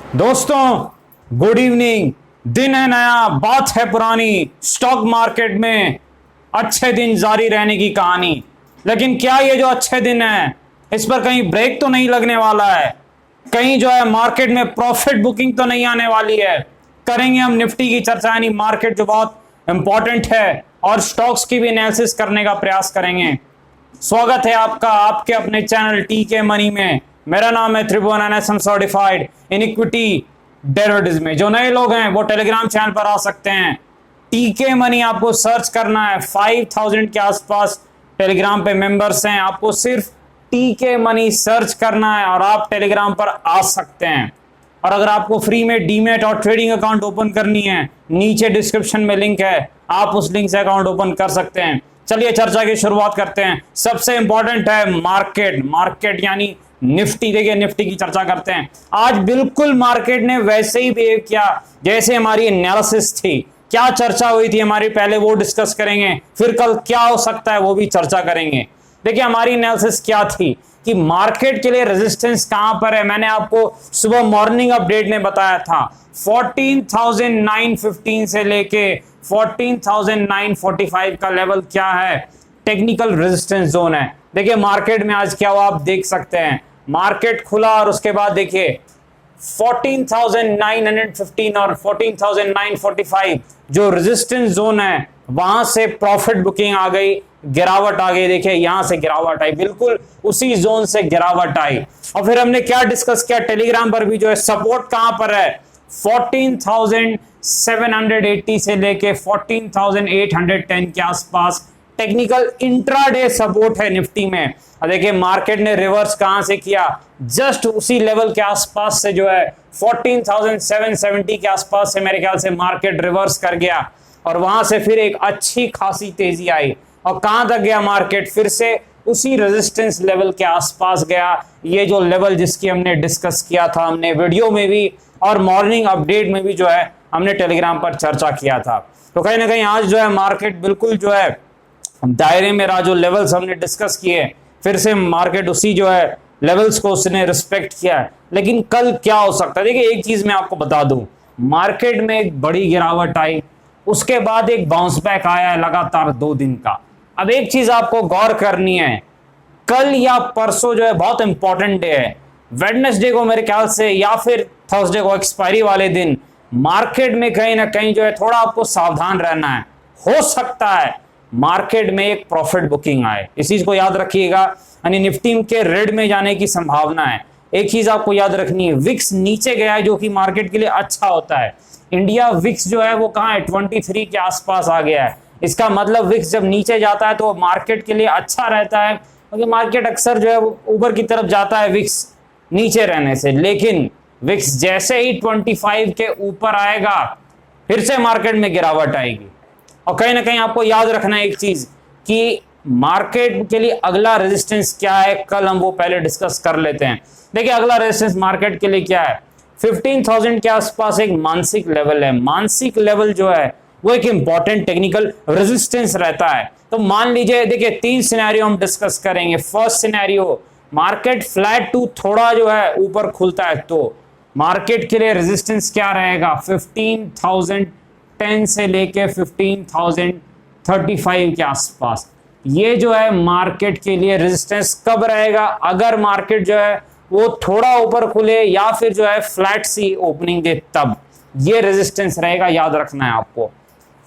दोस्तों good evening. दिन है नया, बात है पुरानी। स्टॉक मार्केट में अच्छे दिन जारी रहने की कहानी। लेकिन क्या ये जो अच्छे दिन है इस पर कहीं ब्रेक तो नहीं लगने वाला है? कहीं जो है मार्केट में प्रॉफिट बुकिंग तो नहीं आने वाली है? करेंगे हम निफ्टी की चर्चा, यानी मार्केट जो बहुत इंपॉर्टेंट है, और स्टॉक्स की भी एनालिसिस करने का प्रयास करेंगे। स्वागत है आपका आपके अपने चैनल टीके मनी में। मेरा नाम है Tribhuvan, NSM certified in equity derivatives में। जो नए लोग हैं वो टेलीग्राम चैनल पर आ सकते हैं। टीके मनी आपको सर्च करना है, 5000 के आसपास टेलीग्राम पे मेंबर्स हैं। आपको सिर्फ टीके मनी सर्च करना है और आप टेलीग्राम पर आ सकते हैं। और अगर आपको फ्री में डीमेट और ट्रेडिंग अकाउंट ओपन करनी है, नीचे डिस्क्रिप्शन में लिंक है, आप उस लिंक से अकाउंट ओपन कर सकते हैं। चलिए चर्चा की शुरुआत करते हैं। सबसे इंपॉर्टेंट है मार्केट यानी निफ्टी। देखिए निफ्टी की चर्चा करते हैं। आज बिल्कुल मार्केट ने वैसे ही बिहेव किया जैसे हमारी एनालिसिस थी। क्या चर्चा हुई थी हमारी, पहले वो डिस्कस करेंगे, फिर कल क्या हो सकता है वो भी चर्चा करेंगे। देखिए हमारी एनालिसिस क्या थी कि मार्केट के लिए रेजिस्टेंस कहां पर है। मैंने आपको सुबह मॉर्निंग अपडेट में बताया था 14,915 से लेके 14,945 का लेवल क्या है, टेक्निकल रेजिस्टेंस जोन है। देखिए मार्केट में आज क्या हुआ आप देख सकते हैं। मार्केट खुला और उसके बाद देखिए 14,915 और 14,945 जो रेजिस्टेंस जोन है वहां से प्रॉफिट बुकिंग आ गई, गिरावट आ गई। देखिए यहां से गिरावट आई, बिल्कुल उसी जोन से गिरावट आई। और फिर हमने क्या डिस्कस किया, टेलीग्राम पर भी जो है सपोर्ट कहां पर है, 14,780 से लेके 14,810 के आसपास टेक्निकल इंट्राडे सपोर्ट है निफ्टी में। और देखिए मार्केट ने रिवर्स कहां से किया, जस्ट उसी लेवल के आसपास से जो है 14,770 के आसपास से मेरे ख्याल से मार्केट रिवर्स कर गया और वहां से फिर एक अच्छी खासी तेजी आई। और कहां तक गया मार्केट, फिर से उसी रेजिस्टेंस लेवल के आसपास गया। ये जो लेवल जिसकी हमने डिस्कस किया था, हमने वीडियो में भी और मॉर्निंग अपडेट में भी जो है हमने टेलीग्राम पर चर्चा किया था। तो कहीं ना कहीं आज जो है मार्केट बिल्कुल जो है दायरे में रहा। जो लेवल्स हमने डिस्कस किए फिर से मार्केट उसी जो है लेवल्स को उसने रिस्पेक्ट किया है। लेकिन कल क्या हो सकता है, देखिए एक चीज मैं आपको बता दूं, मार्केट में एक बड़ी गिरावट आई, उसके बाद एक बाउंस बैक आया है लगातार 2 दिन का। अब एक चीज आपको गौर करनी है, कल या परसों जो है बहुत इंपॉर्टेंट डे है। वेडनेसडे को मेरे ख्याल से या फिर थर्सडे को एक्सपायरी वाले दिन मार्केट में कहीं ना कहीं जो है थोड़ा आपको सावधान रहना है। हो सकता है मार्केट में एक प्रॉफिट बुकिंग आए, इस चीज को याद रखिएगा। यानी निफ्टी के रेड में जाने की संभावना है। एक चीज आपको याद रखनी है, विक्स नीचे गया है जो कि मार्केट के लिए अच्छा होता है। इंडिया विक्स जो है वो कहां है, 23 के आसपास आ गया है। इसका मतलब विक्स जब नीचे जाता है तो मार्केट के लिए अच्छा रहता है, क्योंकि मार्केट अक्सर जो है वो ऊपर की तरफ जाता है विक्स नीचे रहने से। लेकिन विक्स जैसे ही 25 के ऊपर आएगा फिर से मार्केट में गिरावट आएगी। और कहीं ना कहीं आपको याद रखना है एक चीज कि मार्केट के लिए अगला रेजिस्टेंस क्या है, कल हम वो पहले डिस्कस कर लेते हैं। देखिए अगला रेजिस्टेंस मार्केट के लिए क्या है, 15,000 के आसपास एक मानसिक लेवल है। मानसिक लेवल जो है वो एक इंपॉर्टेंट टेक्निकल रेजिस्टेंस रहता है। तो मान लीजिए, देखिए 3 सिनेरियो हम डिस्कस करेंगे। First scenario, market flat to थोड़ा जो है ऊपर खुलता है तो मार्केट के लिए रेजिस्टेंस क्या रहेगा, 15,010 से लेके 15,035 के आसपास। ये जो है मार्केट के लिए रेजिस्टेंस कब रहेगा, अगर मार्केट जो है वो थोड़ा ऊपर खुले या फिर जो है फ्लैट सी ओपनिंग दे, तब ये रेजिस्टेंस रहेगा, याद रखना है आपको।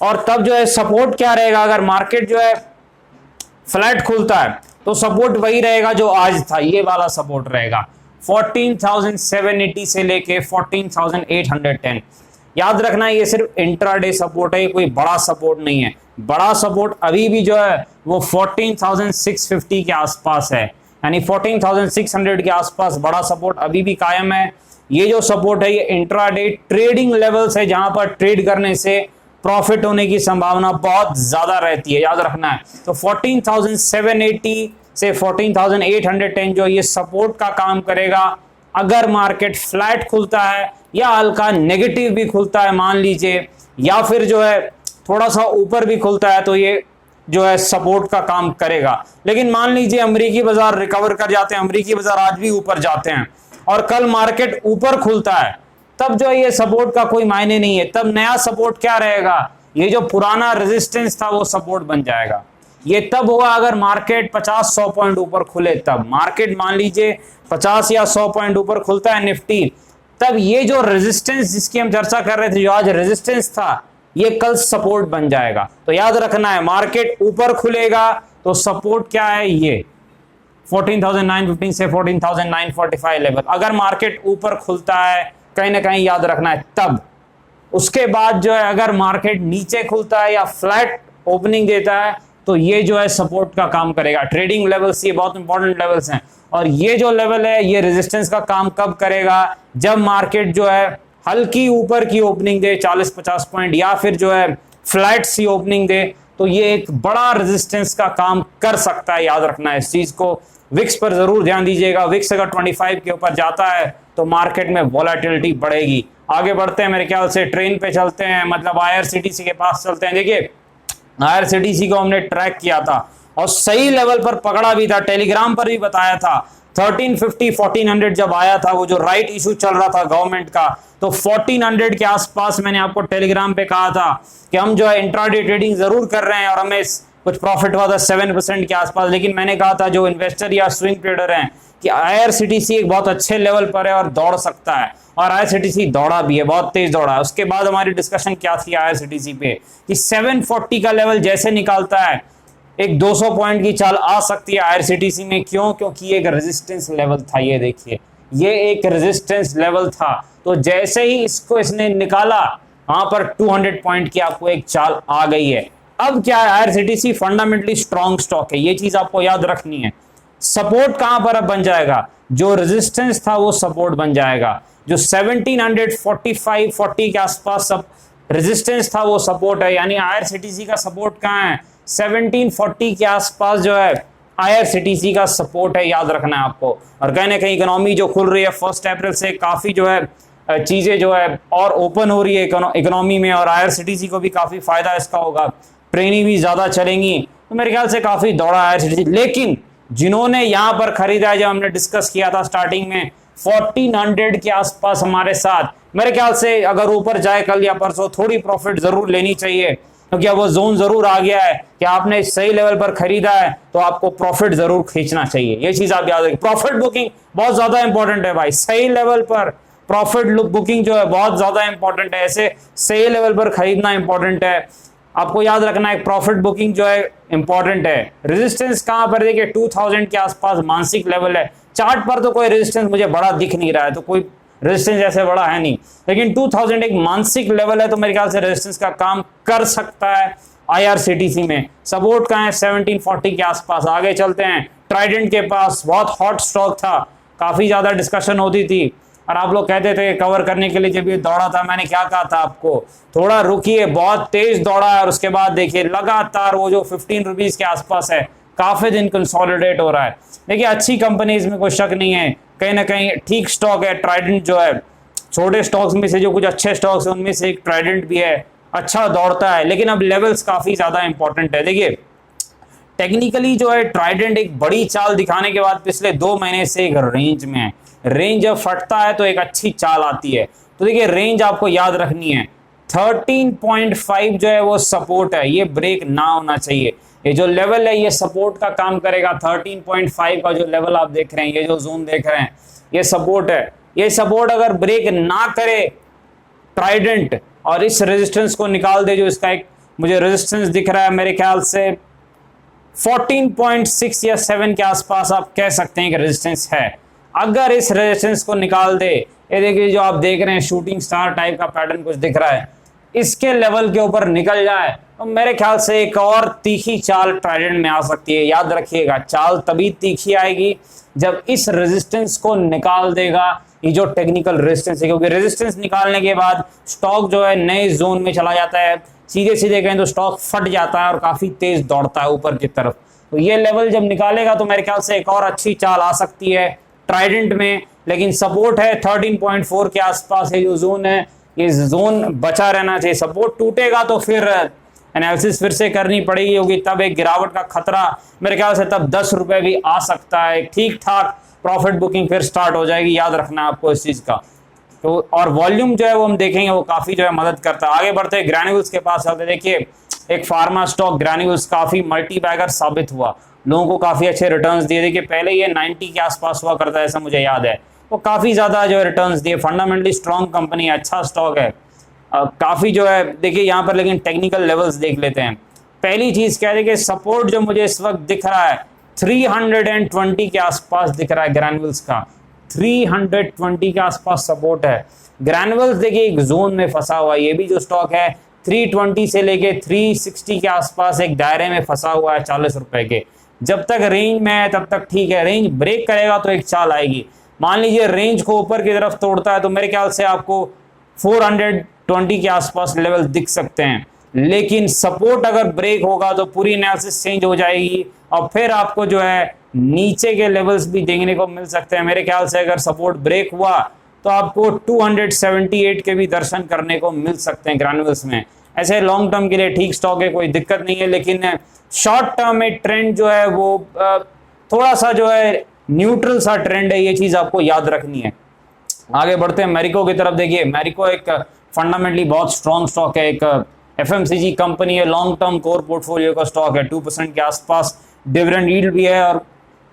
और तब जो है सपोर्ट क्या रहेगा, अगर मार्केट जो है फ्लैट खुलता है तो सपोर्ट वही रहेगा जो आज था, ये वाला सपोर्ट रहेगा 14,780 से लेके 14,810। याद रखना ये सिर्फ इंट्राडे सपोर्ट है, कोई बड़ा सपोर्ट नहीं है। बड़ा सपोर्ट अभी भी जो है वो 14,650 के आसपास है, यानी 14,600 के आसपास बड़ा सपोर्ट अभी भी कायम है। ये जो सपोर्ट है ये इंट्राडे ट्रेडिंग लेवल्स है, जहां पर ट्रेड करने से प्रॉफिट होने की संभावना बहुत ज्यादा रहती है, याद रखना है। तो 14,780 से 14,810 जो ये सपोर्ट का काम करेगा। अगर मार्केट फ्लैट खुलता है या हल्का नेगेटिव भी खुलता है मान लीजिए, या फिर जो है थोड़ा सा ऊपर भी खुलता है, तो ये जो है सपोर्ट का काम करेगा। लेकिन मान लीजिए अमेरिकी बाजार रिकवर कर जाते हैं, अमेरिकी बाजार आज भी ऊपर जाते हैं और कल मार्केट ऊपर खुलता है, तब जो है ये सपोर्ट का कोई मायने नहीं है। तब नया सपोर्ट क्या रहेगा, ये जो पुराना रेजिस्टेंस था वो सपोर्ट बन जाएगा। ये तब होगा अगर मार्केट 50-100 पॉइंट ऊपर खुले। तब मार्केट मान लीजिए 50 या 100 पॉइंट ऊपर खुलता है निफ्टी, तब ये जो रेजिस्टेंस जिसकी हम चर्चा कर रहे थे, जो आज रेजिस्टेंस था, ये कल सपोर्ट बन जाएगा। तो याद रखना है, मार्केट ऊपर खुलेगा तो सपोर्ट क्या है, ये 14,915 से 14,945 लेवल। अगर मार्केट ऊपर खुलता है कहीं ना कहीं, याद रखना है तब। उसके बाद जो है अगर मार्केट नीचे खुलता है या फ्लैट ओपनिंग देता है तो ये जो है सपोर्ट का काम करेगा। ट्रेडिंग लेवल्स ये बहुत इंपॉर्टेंट लेवल्स हैं, और ये जो लेवल है ये रेजिस्टेंस का काम कब करेगा, जब मार्केट जो है हल्की ऊपर की ओपनिंग दे 40-50 पॉइंट, या फिर जो है फ्लैट सी ओपनिंग दे, तो ये एक बड़ा रेजिस्टेंस का काम कर सकता है। याद रखना है इस चीज को। विक्स पर जरूर ध्यान दीजिएगा। विक्स अगर 25 के ऊपर जाता है तो मार्केट में वॉलेटिलिटी बढ़ेगी। आगे बढ़ते हैं, मेरे ख्याल से ट्रेन पे चलते हैं, मतलब आईआरसीटीसी के पास चलते हैं। देखिए आईआरसीटीसी को हमने ट्रैक किया था और सही लेवल पर पकड़ा भी था, टेलीग्राम पर भी बताया था। 1350-1400 जब आया था, वो जो राइट इशू चल रहा था गवर्नमेंट का, तो 1400 के आसपास मैंने आपको टेलीग्राम पे कहा था कि हम जो है इंट्राडे ट्रेडिंग जरूर कर रहे हैं और हमें कुछ प्रॉफिट हुआ था 7% के आसपास। लेकिन मैंने कहा था जो इन्वेस्टर या स्विंग ट्रेडर हैं कि आईआरसीटीसी एक बहुत अच्छे लेवल पर है और दौड़ सकता है, और आईआरसीटीसी दौड़ा भी है, बहुत तेज दौड़ा है। उसके बाद हमारी डिस्कशन क्या थी आईआरसीटीसी पे कि 740 का लेवल जैसे निकालता है एक 200 पॉइंट की चाल आ सकती है आईआरसीटीसी में। क्यों? क्योंकि एक रेजिस्टेंस लेवल था। ये देखिए, ये एक रेजिस्टेंस लेवल था। तो जैसे ही इसने निकाला, वहां पर 200 पॉइंट की आपको एक चाल आ गई है। अब क्या है, आईआरसीटीसी फंडामेंटली स्ट्रॉन्ग स्टॉक है, ये चीज आपको याद रखनी है। सपोर्ट कहां पर अब बन जाएगा, जो रेजिस्टेंस था वो सपोर्ट बन जाएगा। जो 1745-40 के आसपास सब रेजिस्टेंस था वो सपोर्ट है। यानी आईआरसीटीसी का सपोर्ट कहां है, 1740 के आसपास जो है आईआरसीटीसी का सपोर्ट है, याद रखना है आपको। और कहीं ना कहीं इकोनॉमी जो खुल रही है 1 अप्रैल से, काफी जो है चीजें जो है और ओपन हो रही है इकोनॉमी में, और आईआरसीटीसी को भी काफी फायदा इसका होगा। ट्रेनें भी ज्यादा चलेंगी, तो मेरे ख्याल से काफी दौड़ा आईआरसीटीसी। लेकिन जिन्होंने यहां पर खरीदा है, जब हमने डिस्कस किया था स्टार्टिंग में 1400 के आसपास हमारे साथ, मेरे ख्याल से अगर ऊपर जाए कल या परसों, थोड़ी प्रॉफिट जरूर लेनी चाहिए, क्योंकि अब वो जोन जरूर आ गया है कि आपने सही लेवल पर खरीदा है तो आपको प्रॉफिट जरूर खींचना चाहिए। ये चीज आप याद रखिए। प्रॉफिट बुकिंग बहुत ज्यादा इंपॉर्टेंट है भाई, सही लेवल पर प्रॉफिट बुकिंग जो है बहुत ज्यादा इंपॉर्टेंट है। ऐसे सही लेवल पर खरीदना इंपॉर्टेंट है। आपको याद रखना है प्रॉफिट बुकिंग जो है इंपॉर्टेंट है। रेजिस्टेंस कहां पर, देखिए 2000 के आसपास मानसिक लेवल है। चार्ट पर तो कोई रेजिस्टेंस मुझे बड़ा दिख नहीं रहा है, तो कोई रेजिस्टेंस ऐसे बड़ा है नहीं, लेकिन 2000 एक मानसिक लेवल है, तो मेरे ख्याल से रेजिस्टेंस का काम कर सकता है आईआरसीटीसी में। सपोर्ट कहां है, 1740 के आसपास। आगे चलते हैं, ट्राइडेंट के पास बहुत हॉट स्टॉक था, काफी ज्यादा डिस्कशन होती थी और आप लोग कहते थे कवर करने के लिए। जब ये दौड़ा था, मैंने क्या कहा था आपको, थोड़ा रुकिए, बहुत तेज दौड़ा है, और उसके बाद देखिए लगातार वो जो 15 रुपीज के आसपास है, काफी दिन कंसोलिडेट हो रहा है। देखिए अच्छी कंपनी, इसमें कोई शक नहीं है, कहीं ना कहीं ठीक स्टॉक है। ट्राइडेंट जो है छोटे स्टॉक्स में से जो कुछ अच्छे स्टॉक्स हैं उनमें से एक ट्राइडेंट भी है, अच्छा दौड़ता है, लेकिन अब लेवल्स काफी ज्यादा इंपॉर्टेंट है। देखिए टेक्निकली जो है ट्राइडेंट एक बड़ी चाल दिखाने के बाद पिछले 2 महीने से एक रेंज में है। रेंज जब फटता है तो एक अच्छी चाल आती है। तो देखिए रेंज आपको याद रखनी है, 13.5 जो है वो सपोर्ट है, ये ब्रेक ना होना चाहिए। ये जो लेवल है ये सपोर्ट का काम करेगा। 13.5 का जो लेवल आप देख रहे हैं, ये जो जोन देख रहे हैं, ये सपोर्ट है। ये सपोर्ट अगर ब्रेक ना करे ट्राइडेंट और इस रेजिस्टेंस को निकाल दे, जो इसका एक मुझे रेजिस्टेंस दिख रहा है, मेरे ख्याल से 14.6 या 7 के आसपास आप कह सकते हैं कि रेजिस्टेंस है। अगर इस रेजिस्टेंस को निकाल दे, ये देखिए जो आप देख रहे हैं शूटिंग स्टार टाइप का पैटर्न कुछ दिख रहा है, इसके लेवल के ऊपर निकल जाए तो मेरे ख्याल से एक और तीखी चाल ट्राइडेंट में आ सकती है। याद रखिएगा, चाल तभी तीखी आएगी जब इस रेजिस्टेंस को निकाल देगा, ये जो टेक्निकल रेजिस्टेंस है, क्योंकि रेजिस्टेंस निकालने के बाद स्टॉक जो है नए जोन में चला जाता है। सीधे सीधे कहें तो स्टॉक फट जाता है और काफी तेज दौड़ता है ऊपर की तरफ। तो ये लेवल जब निकालेगा तो मेरे ख्याल से एक और अच्छी चाल आ सकती है ट्राइडेंट में। लेकिन सपोर्ट है 13.4 के आसपास, ये जो जोन है ये जोन बचा रहना चाहिए। सपोर्ट टूटेगा तो फिर एनालिसिस फिर से करनी पड़ेगी, होगी, तब एक गिरावट का खतरा मेरे ख्याल से तब 10 रुपए भी आ सकता है। ठीक ठाक प्रॉफिट बुकिंग फिर स्टार्ट हो जाएगी, याद रखना आपको इस चीज का। तो और वॉल्यूम जो है वो हम देखेंगे वो काफी जो है मदद करता है। आगे बढ़ते हैं ग्रैन्यूल्स के पास चलते, देखिए एक फार्मा स्टॉक ग्रैन्यूल्स काफी मल्टी बैगर साबित हुआ, लोगों को काफी अच्छे रिटर्न्स दिए। देखिए पहले ये 90 के आसपास हुआ करता है, ऐसा मुझे याद है, वो काफी ज्यादा जो है रिटर्न्स दिए। फंडामेंटली स्ट्रॉन्ग कंपनी है, अच्छा स्टॉक है, काफी जो है देखिए यहाँ पर। लेकिन टेक्निकल लेवल्स देख लेते हैं। पहली चीज क्या है, देखिए सपोर्ट जो मुझे इस वक्त दिख रहा है 320 के आसपास दिख रहा है ग्रैन्यूल्स का, 320 के आसपास सपोर्ट है। ग्रैन्यूल्स देखिए एक जोन में फंसा हुआ है, ये भी जो स्टॉक है 320 से लेके 360 के आसपास एक दायरे में फंसा हुआ है 40 रुपए के। जब तक रेंज में है तब तक ठीक है, रेंज ब्रेक करेगा तो एक चाल आएगी। मान लीजिए रेंज को ऊपर की तरफ तोड़ता है तो मेरे ख्याल से आपको 420 के आसपास लेवल दिख सकते हैं। लेकिन सपोर्ट अगर ब्रेक होगा तो पूरी एनालिसिस चेंज हो जाएगी और फिर आपको जो है नीचे के लेवल्स भी देखने को मिल सकते हैं। मेरे ख्याल से अगर सपोर्ट ब्रेक हुआ तो आपको 278 के भी दर्शन करने को मिल सकते हैं ग्रैन्यूल्स में। ऐसे लॉन्ग टर्म के लिए ठीक स्टॉक है, कोई दिक्कत नहीं है, लेकिन शॉर्ट टर्म में ट्रेंड जो है वो थोड़ा सा जो है न्यूट्रल सा ट्रेंड है, ये चीज आपको याद रखनी है। आगे बढ़ते हैं मैरिको की तरफ। देखिए मैरिको एक फंडामेंटली बहुत स्ट्रॉन्ग स्टॉक है, एक एफएमसीजी कंपनी है, लॉन्ग टर्म कोर पोर्टफोलियो का स्टॉक है, 2% के आसपास डिविडेंड यील्ड भी है। और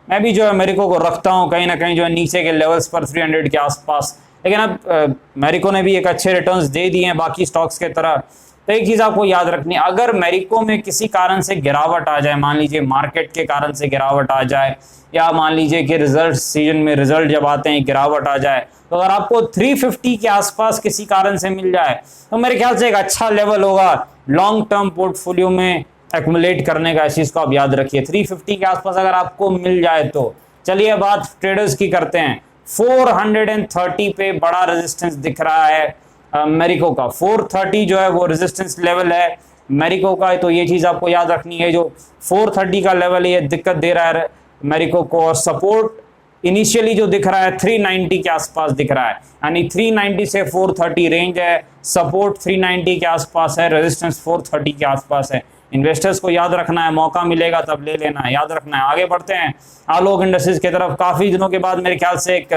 मैं भी जो है मैरिको को रखता हूं कहीं ना कहीं जो है नीचे के लेवल्स पर 300 के आसपास। लेकिन अब मैरिको ने भी एक अच्छे रिटर्न्स दे दिए हैं बाकी स्टॉक्स के तरह। तो एक चीज आपको याद रखनी है, अगर मैरिको में किसी कारण से गिरावट आ जाए, मान लीजिए मार्केट के कारण से गिरावट आ जाए, या मान लीजिए कि रिजल्ट सीजन में रिजल्ट जब आते हैं गिरावट आ जाए, तो अगर आपको 350 के आसपास किसी कारण से मिल जाए तो मेरे ख्याल से एक अच्छा लेवल होगा लॉन्ग टर्म पोर्टफोलियो में एक्युमुलेट करने का। इस चीज को आप याद रखिए, 350 के आसपास अगर आपको मिल जाए तो। चलिए बात ट्रेडर्स की करते हैं। 430 पे बड़ा रेजिस्टेंस दिख रहा है मैरिको का, 430 जो है वो रेजिस्टेंस लेवल है मैरिको का। तो ये चीज आपको याद रखनी है, जो 430 का लेवल है ये दिक्कत दे रहा है मैरिको को। और सपोर्ट इनिशियली जो दिख रहा है 390 के आसपास दिख रहा है, यानी 390 से 430 रेंज है, सपोर्ट 390 के आसपास है, रेजिस्टेंस 430 के आसपास है। इन्वेस्टर्स को याद रखना है, मौका मिलेगा तब ले लेना है, याद रखना है। आगे बढ़ते हैं आलोक इंडस्ट्रीज की तरफ। काफी दिनों के बाद मेरे ख्याल से एक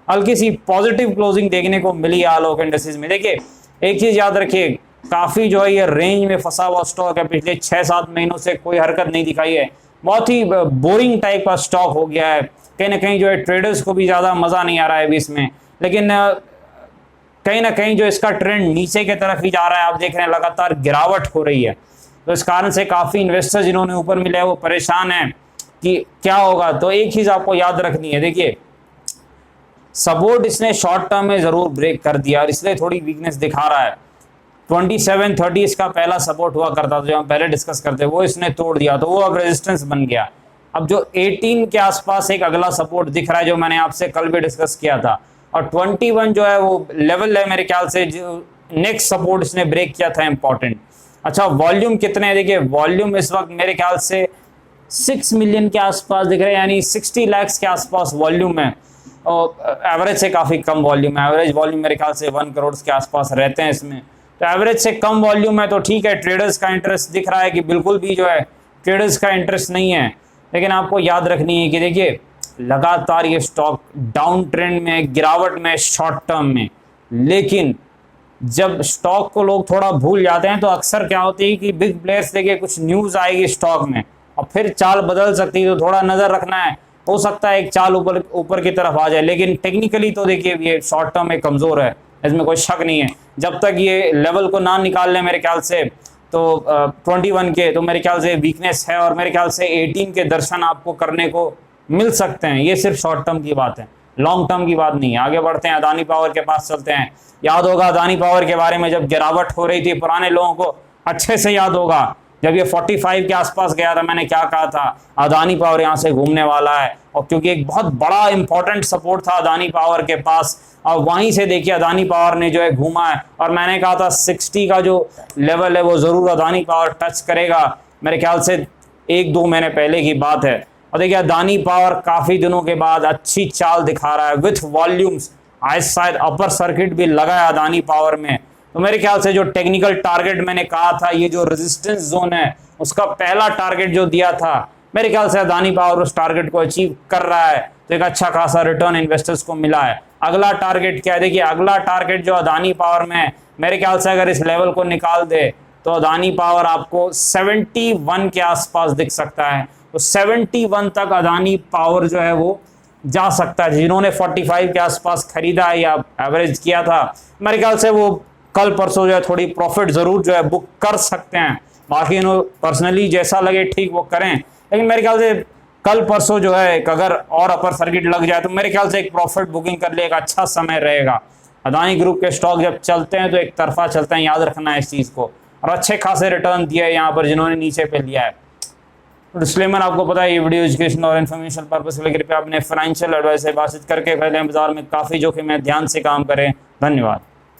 हल्की सी पॉजिटिव क्लोजिंग देखने को मिली आलोक इंडस्ट्रीज में। देखिए एक चीज याद रखिए, काफी जो है ये रेंज में फंसा हुआ स्टॉक है, पिछले 6-7 महीनों से कोई हरकत नहीं दिखाई है, बहुत ही बोरिंग टाइप का स्टॉक हो गया है। कहीं ना कहीं जो है ट्रेडर्स को भी ज्यादा मजा नहीं आ रहा है अभी इसमें, लेकिन कहीं ना कहीं जो इसका ट्रेंड नीचे की तरफ ही जा रहा है। आप देख रहे हैं लगातार गिरावट हो रही है, तो इस कारण से काफी इन्वेस्टर जिन्होंने ऊपर मिले वो परेशान हैं कि क्या होगा। तो एक चीज आपको याद रखनी है, देखिए सपोर्ट इसने शॉर्ट टर्म में जरूर ब्रेक कर दिया और इसलिए थोड़ी वीकनेस दिखा रहा है। 2730 इसका पहला सपोर्ट हुआ करता था जो हम पहले डिस्कस करते, वो इसने तोड़ दिया, तो वो अब रेजिस्टेंस बन गया। अब जो 18 के आसपास एक अगला सपोर्ट दिख रहा है जो मैंने आपसे कल भी डिस्कस किया था, और 21 जो है वो लेवल है मेरे ख्याल से जो नेक्स्ट सपोर्ट इसने ब्रेक किया था इंपॉर्टेंट। अच्छा वॉल्यूम कितने हैं, देखिए वॉल्यूम इस वक्त मेरे ख्याल से 6 मिलियन के आसपास दिख रहे हैं, यानी 60 लाख के आसपास वॉल्यूम है। और एवरेज से काफी कम वॉल्यूम है, एवरेज वॉल्यूम मेरे ख्याल से 1 करोड़ के आसपास रहते हैं इसमें। तो एवरेज से कम वॉल्यूम है तो ठीक है, ट्रेडर्स का इंटरेस्ट दिख रहा है कि बिल्कुल भी जो है ट्रेडर्स का इंटरेस्ट नहीं है। लेकिन आपको याद रखनी है कि देखिए लगातार ये स्टॉक डाउन ट्रेंड में, गिरावट में, शॉर्ट टर्म में, लेकिन जब स्टॉक को लोग थोड़ा भूल जाते हैं तो अक्सर क्या होती है कि बिग प्लेयर्स देखिए कुछ न्यूज आएगी स्टॉक में और फिर चाल बदल सकती है, तो थोड़ा नजर रखना है, हो सकता है एक चाल ऊपर की तरफ आ जाए। लेकिन टेक्निकली तो देखिए ये शॉर्ट टर्म में कमजोर है, इसमें कोई शक नहीं है। जब तक ये लेवल को ना निकाल ले मेरे ख्याल से तो 21 के, तो मेरे ख्याल से वीकनेस है और मेरे ख्याल से 18 के दर्शन आपको करने को मिल सकते हैं। ये सिर्फ शॉर्ट टर्म की बात है, लॉन्ग टर्म की बात नहीं है। आगे बढ़ते हैं, अदानी पावर के पास चलते हैं। याद होगा अदानी पावर के बारे में जब गिरावट हो रही थी, पुराने लोगों को अच्छे से याद होगा, जब ये 45 के आसपास गया था मैंने क्या कहा था, अदानी पावर यहाँ से घूमने वाला है। और क्योंकि एक बहुत बड़ा इंपॉर्टेंट सपोर्ट था अदानी पावर के पास, और वहीं से देखिए अदानी पावर ने जो है घूमा है, और मैंने कहा था 60 का जो लेवल है वो जरूर अदानी पावर टच करेगा, मेरे ख्याल से 1-2 महीने पहले की बात है। और देखिए अदानी पावर काफी दिनों के बाद अच्छी चाल दिखा रहा है विथ वॉल्यूम्स, आज शायद अपर सर्किट भी लगा है अदानी पावर में। तो मेरे ख्याल से जो टेक्निकल टारगेट मैंने कहा था, ये जो रेजिस्टेंस जोन है उसका पहला टारगेट जो दिया था, मेरे ख्याल से अदानी पावर उस टारगेट को अचीव कर रहा है, तो एक अच्छा खासा रिटर्न इन्वेस्टर्स को मिला है। अगला टारगेट क्या है, देखिए अगला टारगेट जो अदानी पावर में है, मेरे ख्याल से अगर इस लेवल को निकाल दे तो अदानी पावर आपको 71 के आसपास दिख सकता है। तो 71 तक अदानी पावर जो है वो जा सकता है। जिन्होंने 45 के आसपास खरीदा या एवरेज किया था, मेरे ख्याल से वो कल परसों जो है थोड़ी प्रॉफिट जरूर जो है बुक कर सकते हैं। बाकी पर्सनली जैसा लगे ठीक वो करें, लेकिन मेरे ख्याल से कल परसों जो है एक अगर और अपर सर्किट लग जाए तो मेरे ख्याल से एक प्रॉफिट बुकिंग कर लिए एक अच्छा समय रहेगा। अदानी ग्रुप के स्टॉक जब चलते हैं तो एक तरफा चलते हैं, याद रखना है इस चीज को। और अच्छे खासे रिटर्न दिए यहाँ पर जिन्होंने नीचे पे लिया है। डिस्क्लेमर आपको पता है ये वीडियो एजुकेशन और इन्फॉर्मेशन पर्पस के लिए कृपया अपने फाइनेंशियल एडवाइस से बातचीत करके पहले बाजार में काफी जोखिम है, ध्यान से काम करें। धन्यवाद।